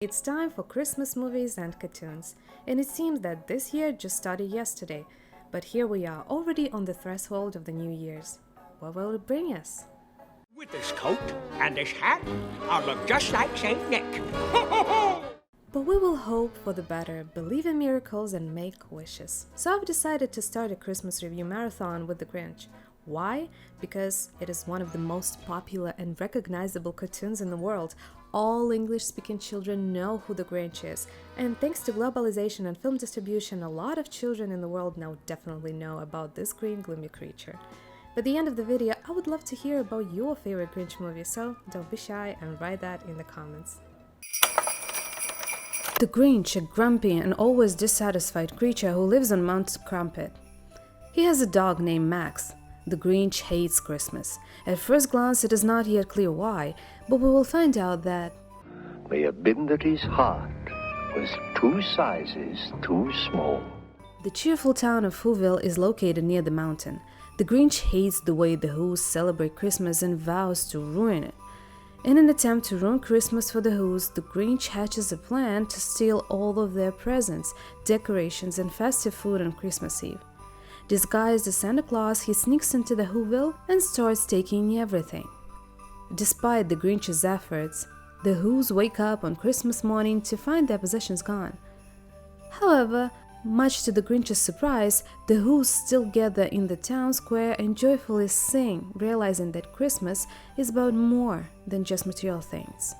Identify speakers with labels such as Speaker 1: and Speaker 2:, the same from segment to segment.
Speaker 1: It's time for Christmas movies and cartoons, and it seems that this year just started yesterday, but here we are already on the threshold of the New Year's. What will it bring us?
Speaker 2: With this coat and this hat, I'll look just like Saint Nick.
Speaker 1: But we will hope for the better, believe in miracles, and make wishes. So I've decided to start a Christmas review marathon with The Grinch. Why? Because it is one of the most popular and recognizable cartoons in the world. All English-speaking children know who the Grinch is, and thanks to globalization and film distribution, a lot of children in the world now definitely know about this green gloomy creature. By the end of the video, I would love to hear about your favorite Grinch movie, so don't be shy and write that in the comments. The Grinch, a grumpy and always dissatisfied creature who lives on Mount Crumpet. He has a dog named Max. The Grinch hates Christmas. At first glance, it is not yet clear why, but we will find out that
Speaker 3: may have been that his heart was 2 sizes too small.
Speaker 1: The cheerful town of Whoville is located near the mountain. The Grinch hates the way the Whos celebrate Christmas and vows to ruin it. In an attempt to ruin Christmas for the Whos, the Grinch hatches a plan to steal all of their presents, decorations, and festive food on Christmas Eve. Disguised as Santa Claus, he sneaks into the Whoville and starts taking everything. Despite the Grinch's efforts, the Whos wake up on Christmas morning to find their possessions gone. However, much to the Grinch's surprise, the Whos still gather in the town square and joyfully sing, realizing that Christmas is about more than just material things.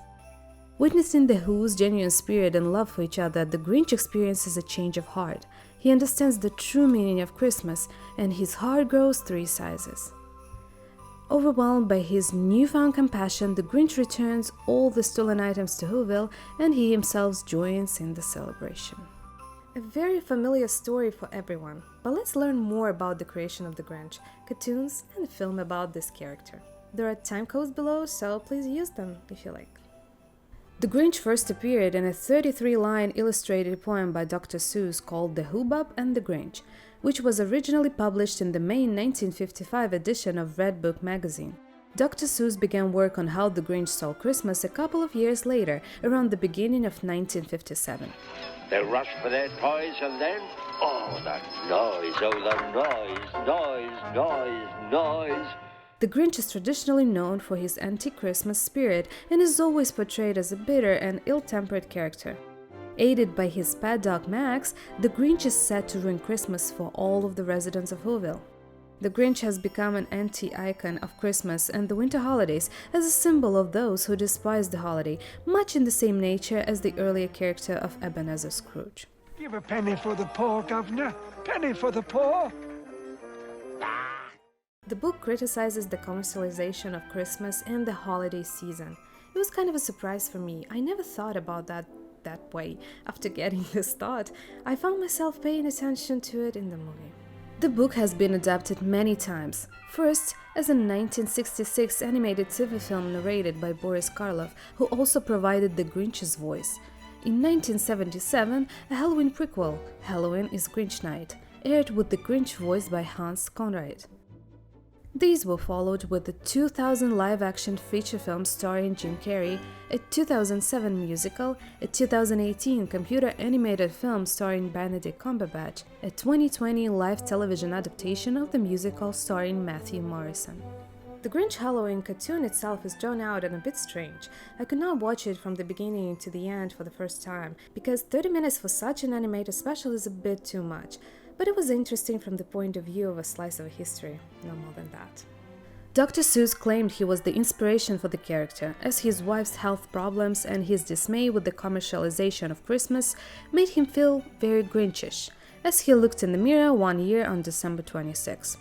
Speaker 1: Witnessing the Whos' genuine spirit and love for each other, the Grinch experiences a change of heart. He understands the true meaning of Christmas, and his heart grows 3 sizes. Overwhelmed by his newfound compassion, the Grinch returns all the stolen items to Whoville, and he himself joins in the celebration. A very familiar story for everyone, but let's learn more about the creation of the Grinch, cartoons, and a film about this character. There are time codes below, so please use them if you like. The Grinch first appeared in a 33-line illustrated poem by Dr. Seuss called The Hubbub and the Grinch, which was originally published in the May 1955 edition of Red Book magazine. Dr. Seuss began work on How the Grinch Stole Christmas a couple of years later, around the beginning of 1957.
Speaker 3: They rush for their toys and then, oh, the noise.
Speaker 1: The Grinch is traditionally known for his anti-Christmas spirit and is always portrayed as a bitter and ill-tempered character. Aided by his pet dog Max, the Grinch is set to ruin Christmas for all of the residents of Whoville. The Grinch has become an anti-icon of Christmas and the winter holidays as a symbol of those who despise the holiday, much in the same nature as the earlier character of Ebenezer Scrooge.
Speaker 4: Give a penny for the poor, Governor. Penny for the poor.
Speaker 1: The book criticizes the commercialization of Christmas and the holiday season. It was kind of a surprise for me. I never thought about that way. After getting this thought, I found myself paying attention to it in the movie. The book has been adapted many times. First, as a 1966 animated TV film narrated by Boris Karloff, who also provided the Grinch's voice. In 1977, a Halloween prequel, Halloween Is Grinch Night, aired with the Grinch voiced by Hans Conried. These were followed with the 2000 live-action feature film starring Jim Carrey, a 2007 musical, a 2018 computer-animated film starring Benedict Cumberbatch, a 2020 live television adaptation of the musical starring Matthew Morrison. The Grinch Halloween cartoon itself is drawn out and a bit strange. I could not watch it from the beginning to the end for the first time, because 30 minutes for such an animated special is a bit too much. But it was interesting from the point of view of a slice of history, no more than that. Dr. Seuss claimed he was the inspiration for the character, as his wife's health problems and his dismay with the commercialization of Christmas made him feel very Grinchish, as he looked in the mirror one year on December 26.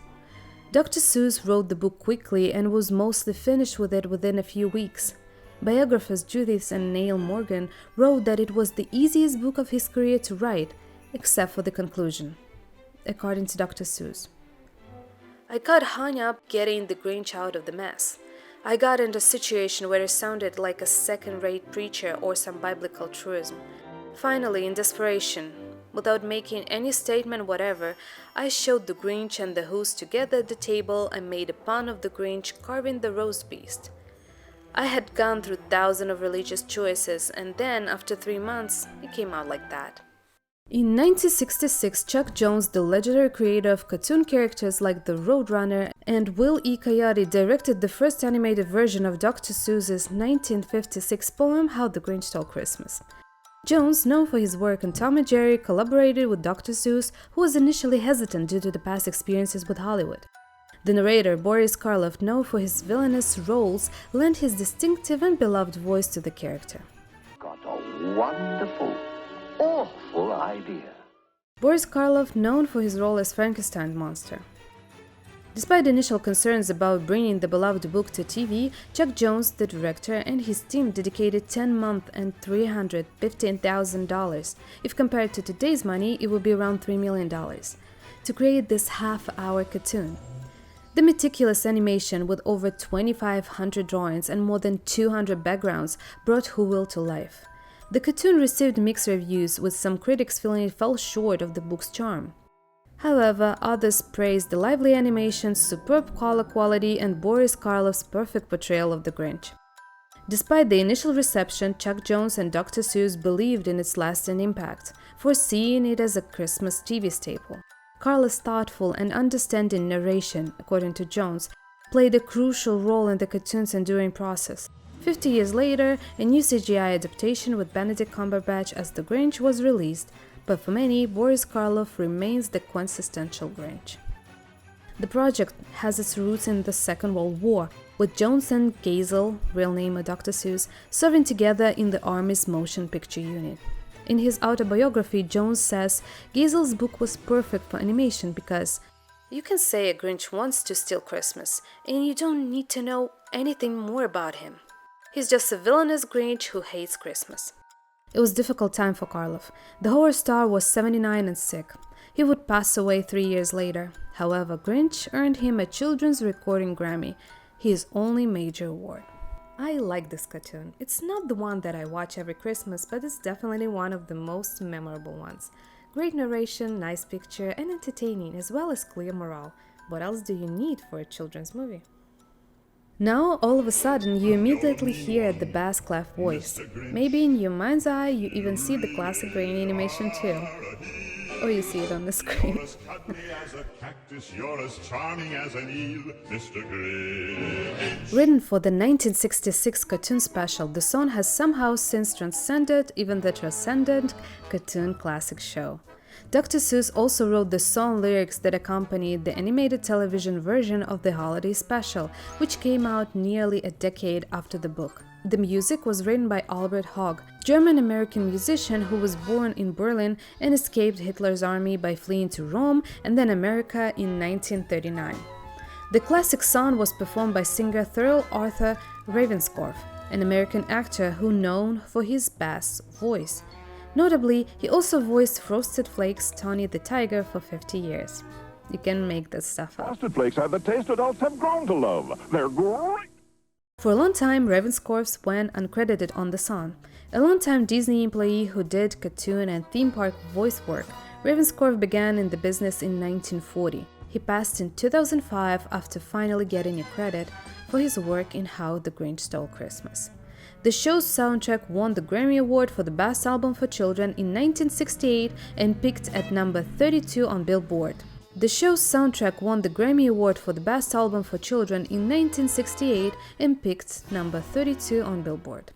Speaker 1: Dr. Seuss wrote the book quickly and was mostly finished with it within a few weeks. Biographers Judith and Neil Morgan wrote that it was the easiest book of his career to write, except for the conclusion. According to Dr. Seuss, I got hung up getting the Grinch out of the mess. I got into a situation where it sounded like a second-rate preacher or some biblical truism. Finally, in desperation, without making any statement whatever, I showed the Grinch and the Whos together at the table and made a pun of the Grinch carving the roast beast. I had gone through thousands of religious choices, and then, after 3 months, it came out like that. In 1966, Chuck Jones, the legendary creator of cartoon characters like the Roadrunner, and Will E. Coyote directed the first animated version of Dr. Seuss's 1956 poem How the Grinch Stole Christmas. Jones, known for his work on Tom and Jerry, collaborated with Dr. Seuss, who was initially hesitant due to the past experiences with Hollywood. The narrator, Boris Karloff, known for his villainous roles, lent his distinctive and beloved voice to the character.
Speaker 3: Got a wonderful, awful idea.
Speaker 1: Boris Karloff, known for his role as Frankenstein monster. Despite initial concerns about bringing the beloved book to TV, Chuck Jones, the director, and his team dedicated 10 months and $315,000. If compared to today's money, it would be around $3 million, to create this half-hour cartoon. The meticulous animation with over 2,500 drawings and more than 200 backgrounds brought Whoville to life. The cartoon received mixed reviews, with some critics feeling it fell short of the book's charm. However, others praised the lively animation, superb color quality, and Boris Karloff's perfect portrayal of the Grinch. Despite the initial reception, Chuck Jones and Dr. Seuss believed in its lasting impact, foreseeing it as a Christmas TV staple. Karloff's thoughtful and understanding narration, according to Jones, played a crucial role in the cartoon's enduring process. 50 years later, a new CGI adaptation with Benedict Cumberbatch as the Grinch was released, but for many, Boris Karloff remains the quintessential Grinch. The project has its roots in the Second World War, with Jones and Geisel, real name of Dr. Seuss, serving together in the Army's motion picture unit. In his autobiography, Jones says Geisel's book was perfect for animation because you can say a Grinch wants to steal Christmas, and you don't need to know anything more about him. He's just a villainous Grinch who hates Christmas. It was a difficult time for Karloff. The horror star was 79 and sick. He would pass away 3 years later. However, Grinch earned him a Children's Recording Grammy, his only major award. I like this cartoon. It's not the one that I watch every Christmas, but it's definitely one of the most memorable ones. Great narration, nice picture, and entertaining, as well as clear morale. What else do you need for a children's movie? Now, all of a sudden, you immediately hear the bass clef voice. Maybe in your mind's eye, you even see the classic grain animation too. Or you see it on the screen. Written for the 1966 cartoon special, the song has somehow since transcended even the transcendent cartoon classic show. Dr. Seuss also wrote the song lyrics that accompanied the animated television version of the holiday special, which came out nearly a decade after the book. The music was written by Albert Hogg, German-American musician who was born in Berlin and escaped Hitler's army by fleeing to Rome and then America in 1939. The classic song was performed by singer Thurl Arthur Ravenscroft, an American actor who known for his bass voice. Notably, he also voiced Frosted Flakes' Tony the Tiger for 50 years. You can make this stuff up.
Speaker 5: Frosted Flakes have the taste adults have grown to love. They're great!
Speaker 1: For a long time, Ravenscroft went uncredited on the song. A long-time Disney employee who did cartoon and theme park voice work, Ravenscroft began in the business in 1940. He passed in 2005 after finally getting a credit for his work in How the Grinch Stole Christmas. The show's soundtrack won the Grammy Award for the Best Album for Children in 1968 and peaked at number 32 on Billboard. The show's soundtrack won the Grammy Award for the Best Album for Children in 1968 and peaked number 32 on Billboard.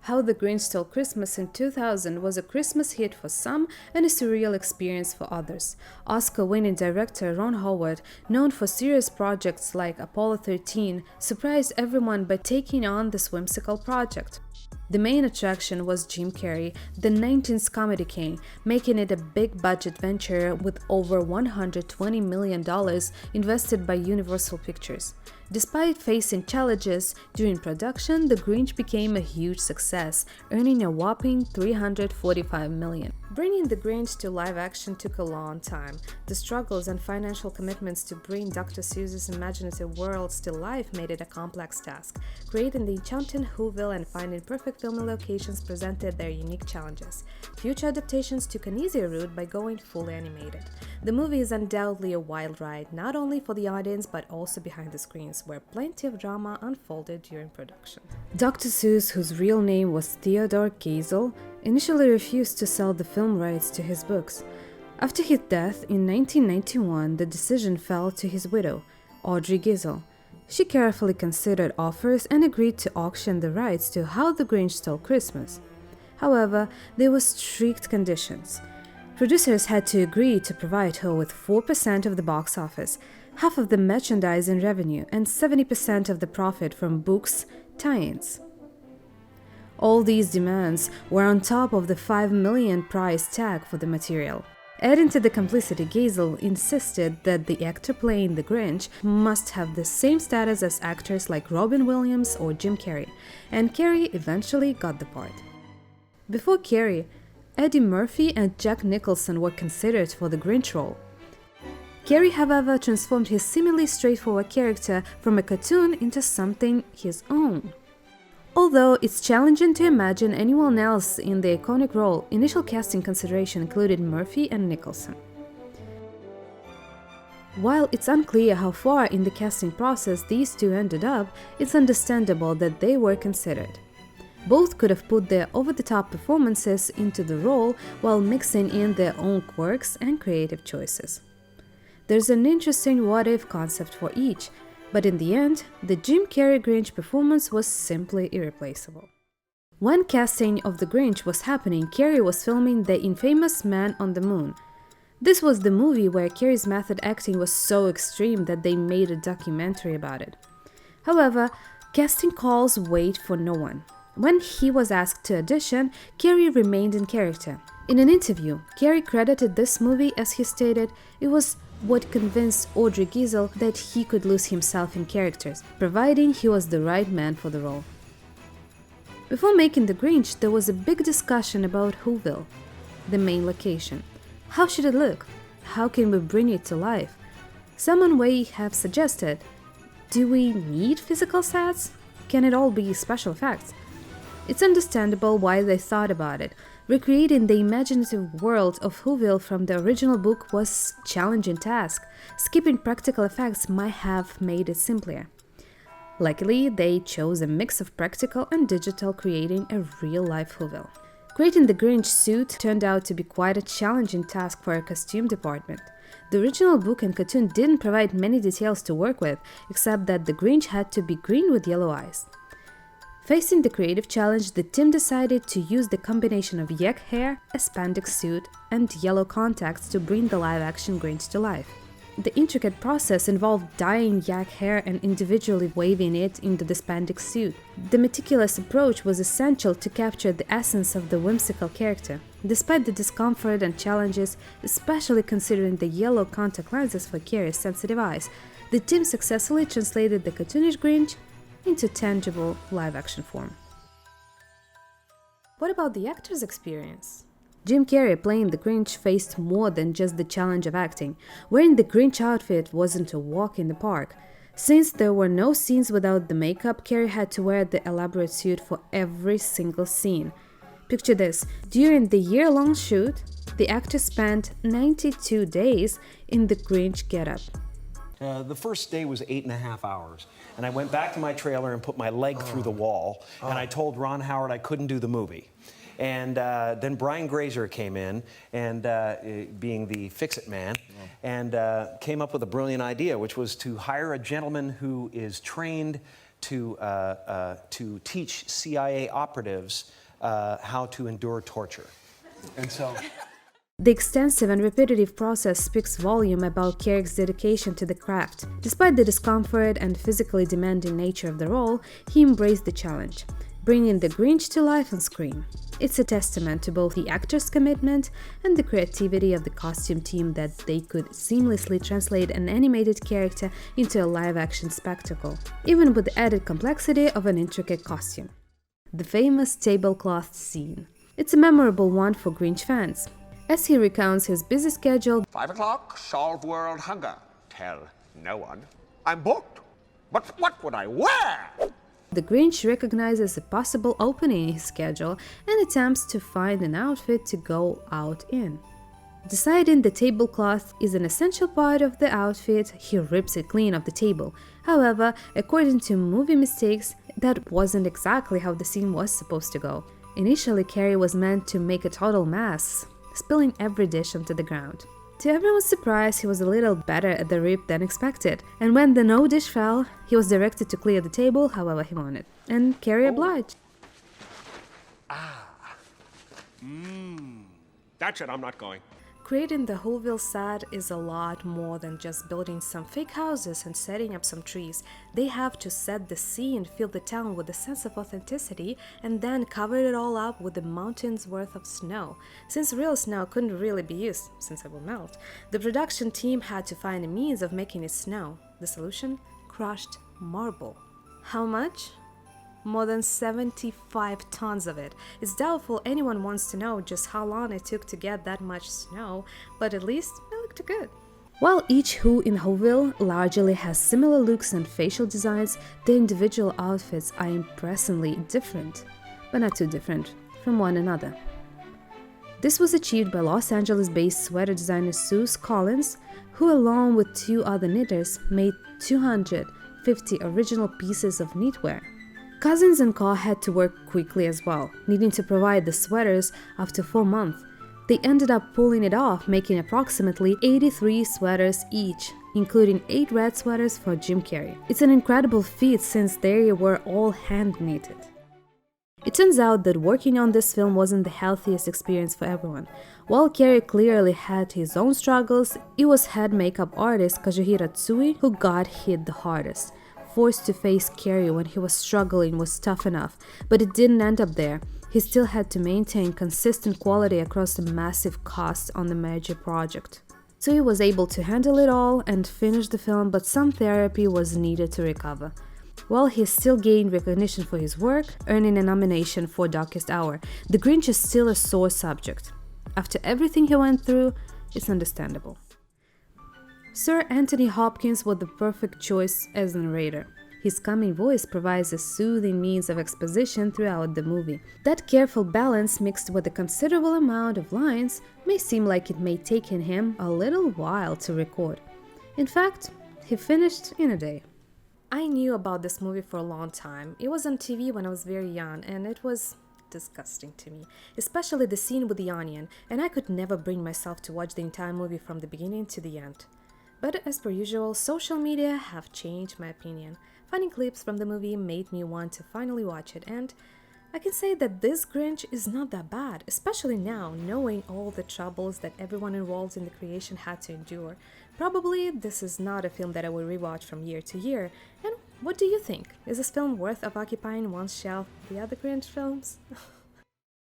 Speaker 1: How the Grinch Stole Christmas in 2000 was a Christmas hit for some and a surreal experience for others. Oscar-winning director Ron Howard, known for serious projects like Apollo 13, surprised everyone by taking on this whimsical project. The main attraction was Jim Carrey, the 19th comedy king, making it a big-budget venture with over $120 million invested by Universal Pictures. Despite facing challenges during production, The Grinch became a huge success, earning a whopping $345 million. Bringing The Grinch to live action took a long time. The struggles and financial commitments to bring Dr. Seuss's imaginative worlds to life made it a complex task. Creating the enchanting Whoville and finding perfect filming locations presented their unique challenges. Future adaptations took an easier route by going fully animated. The movie is undoubtedly a wild ride, not only for the audience but also behind the screens, where plenty of drama unfolded during production. Dr. Seuss, whose real name was Theodore Geisel, initially refused to sell the film rights to his books. After his death in 1991, the decision fell to his widow, Audrey Geisel. She carefully considered offers and agreed to auction the rights to How the Grinch Stole Christmas. However, there were strict conditions. Producers had to agree to provide her with 4% of the box office, half of the merchandising revenue, and 70% of the profit from books tie-ins. All these demands were on top of the $5 million price tag for the material. Adding to the complicity, Geisel insisted that the actor playing the Grinch must have the same status as actors like Robin Williams or Jim Carrey, and Carrey eventually got the part. Before Carrey, Eddie Murphy and Jack Nicholson were considered for the Grinch role. Carrey, however, transformed his seemingly straightforward character from a cartoon into something his own. Although it's challenging to imagine anyone else in the iconic role, initial casting consideration included Murphy and Nicholson. While it's unclear how far in the casting process these two ended up, it's understandable that they were considered. Both could have put their over-the-top performances into the role while mixing in their own quirks and creative choices. There's an interesting what-if concept for each, but in the end, the Jim Carrey Grinch performance was simply irreplaceable. When casting of the Grinch was happening, Carrey was filming The Infamous Man on the Moon. This was the movie where Carrey's method acting was so extreme that they made a documentary about it. However, casting calls wait for no one. When he was asked to audition, Carrey remained in character. In an interview, Carrey credited this movie as he stated, "It was what convinced Audrey Geisel that he could lose himself in characters, providing he was the right man for the role." Before making The Grinch, there was a big discussion about Whoville, the main location. How should it look? How can we bring it to life? Someone may have suggested, do we need physical sets? Can it all be special effects? It's understandable why they thought about it. Recreating the imaginative world of Whoville from the original book was a challenging task. Skipping practical effects might have made it simpler. Luckily, they chose a mix of practical and digital, creating a real-life Whoville. Creating the Grinch suit turned out to be quite a challenging task for a costume department. The original book and cartoon didn't provide many details to work with, except that the Grinch had to be green with yellow eyes. Facing the creative challenge, the team decided to use the combination of yak hair, a spandex suit, and yellow contacts to bring the live-action Grinch to life. The intricate process involved dyeing yak hair and individually waving it into the spandex suit. The meticulous approach was essential to capture the essence of the whimsical character. Despite the discomfort and challenges, especially considering the yellow contact lenses for Carrey's sensitive eyes, the team successfully translated the cartoonish Grinch into tangible live-action form. What about the actor's experience? Jim Carrey playing the Grinch faced more than just the challenge of acting. Wearing the Grinch outfit wasn't a walk in the park. Since there were no scenes without the makeup, Carrey had to wear the elaborate suit for every single scene. Picture this, during the year-long shoot, the actor spent 92 days in the Grinch getup.
Speaker 6: The first day was 8.5 hours, and I went back to my trailer and put my leg through the wall, and I told Ron Howard I couldn't do the movie. And then Brian Grazer came in, and being the fix-it man, and came up with a brilliant idea, which was to hire a gentleman who is trained to teach CIA operatives how to endure torture. And so...
Speaker 1: The extensive and repetitive process speaks volume about Carrey's dedication to the craft. Despite the discomfort and physically demanding nature of the role, he embraced the challenge, bringing the Grinch to life on screen. It's a testament to both the actor's commitment and the creativity of the costume team that they could seamlessly translate an animated character into a live-action spectacle, even with the added complexity of an intricate costume. The famous tablecloth scene. It's a memorable one for Grinch fans. As he recounts his busy schedule,
Speaker 2: 5 o'clock, solve world hunger. Tell no one. I'm booked. But what would I wear?
Speaker 1: the Grinch recognizes a possible opening in his schedule and attempts to find an outfit to go out in. Deciding the tablecloth is an essential part of the outfit, he rips it clean off the table. However, according to movie mistakes, that wasn't exactly how the scene was supposed to go. Initially, Carrey was meant to make a total mess, spilling every dish onto the ground. To everyone's surprise, he was a little better at the rip than expected, and when the no dish fell, he was directed to clear the table however he wanted, and Carrey obliged.
Speaker 2: That's it, I'm not going.
Speaker 1: Creating the Whoville set is a lot more than just building some fake houses and setting up some trees. They have to set the scene, fill the town with a sense of authenticity, and then cover it all up with a mountain's worth of snow. Since real snow couldn't really be used, since it would melt, the production team had to find a means of making it snow. The solution? Crushed marble. How much? More than 75 tons of it. It's doubtful anyone wants to know just how long it took to get that much snow, but at least it looked good. While each Who in Whoville largely has similar looks and facial designs, the individual outfits are impressively different, but not too different from one another. This was achieved by Los Angeles-based sweater designer Seuss Collins, who along with 2 other knitters made 250 original pieces of knitwear. Cousins and Co had to work quickly as well, needing to provide the sweaters after 4 months. They ended up pulling it off, making approximately 83 sweaters each, including 8 red sweaters for Jim Carrey. It's an incredible feat since they were all hand-knitted. It turns out that working on this film wasn't the healthiest experience for everyone. While Carrey clearly had his own struggles, it was head makeup artist Kazuhira Tsui who got hit the hardest. Forced to face Carrey when he was struggling was tough enough, but it didn't end up there. He still had to maintain consistent quality across the massive costs on the major project. So he was able to handle it all and finish the film, but some therapy was needed to recover. While he still gained recognition for his work, earning a nomination for Darkest Hour, The Grinch is still a sore subject. After everything he went through, it's understandable. Sir Anthony Hopkins was the perfect choice as narrator. His calming voice provides a soothing means of exposition throughout the movie. That careful balance mixed with a considerable amount of lines may seem like it may take him a little while to record. In fact, he finished in a day. I knew about this movie for a long time. It was on TV when I was very young, and it was disgusting to me, especially the scene with the onion, and I could never bring myself to watch the entire movie from the beginning to the end. But as per usual, social media have changed my opinion. Finding clips from the movie made me want to finally watch it, and I can say that this Grinch is not that bad, especially now, knowing all the troubles that everyone involved in the creation had to endure. Probably this is not a film that I will rewatch from year to year. And what do you think? Is this film worth of occupying one's shelf the other Grinch films?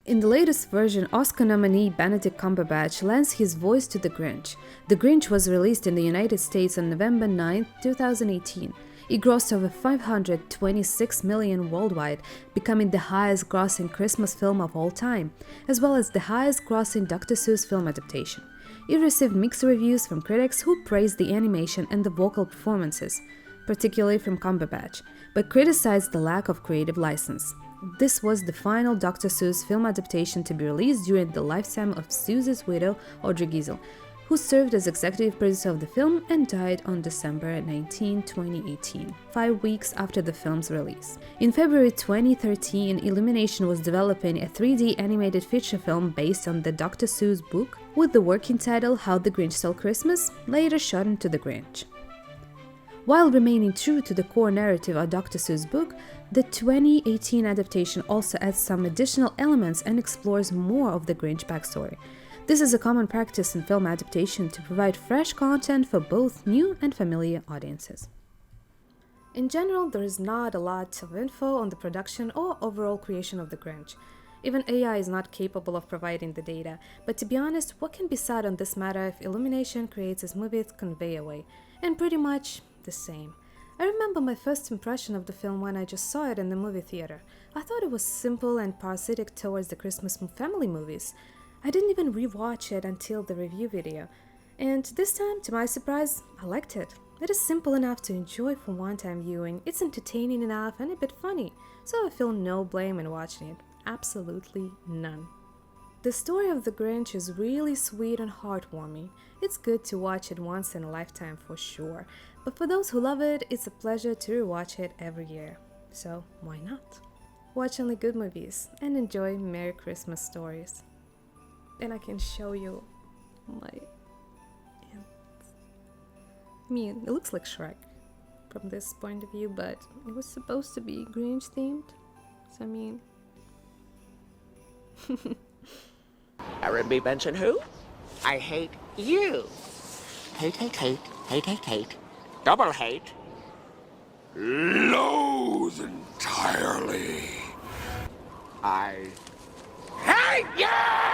Speaker 1: In the latest version, Oscar nominee Benedict Cumberbatch lends his voice to the Grinch. The Grinch was released in the United States on November 9, 2018. It grossed over $526 million worldwide, becoming the highest-grossing Christmas film of all time, as well as the highest-grossing Dr. Seuss film adaptation. It received mixed reviews from critics who praised the animation and the vocal performances, particularly from Cumberbatch, but criticized the lack of creative license. This was the final Dr. Seuss film adaptation to be released during the lifetime of Seuss's widow, Audrey Giesel, who served as executive producer of the film and died on December 19, 2018, 5 weeks after the film's release. In February 2013, Illumination was developing a 3D animated feature film based on the Dr. Seuss book, with the working title How the Grinch Stole Christmas, later shot into The Grinch. While remaining true to the core narrative of Dr. Seuss' book, the 2018 adaptation also adds some additional elements and explores more of the Grinch backstory. This is a common practice in film adaptation to provide fresh content for both new and familiar audiences. In general, there is not a lot of info on the production or overall creation of the Grinch. Even AI is not capable of providing the data, but to be honest, what can be said on this matter if Illumination creates its movie convey away? And pretty much the same. I remember my first impression of the film when I just saw it in the movie theater. I thought it was simple and parasitic towards the Christmas family movies. I didn't even rewatch it until the review video. And this time, to my surprise, I liked it. It is simple enough to enjoy for one-time viewing, it's entertaining enough and a bit funny, so I feel no blame in watching it. Absolutely none. The story of the Grinch is really sweet and heartwarming. It's good to watch it once in a lifetime for sure, but for those who love it, it's a pleasure to rewatch it every year. So why not? Watch only good movies and enjoy Merry Christmas stories. And I can show you my hands. I mean, it looks like Shrek from this point of view, but it was supposed to be Grinch themed. So I mean...
Speaker 2: Aaron B. Benson who? I hate you. Hate, hate, hate, hate, hate, hate. Double hate.
Speaker 5: Loathe entirely.
Speaker 2: I hate you!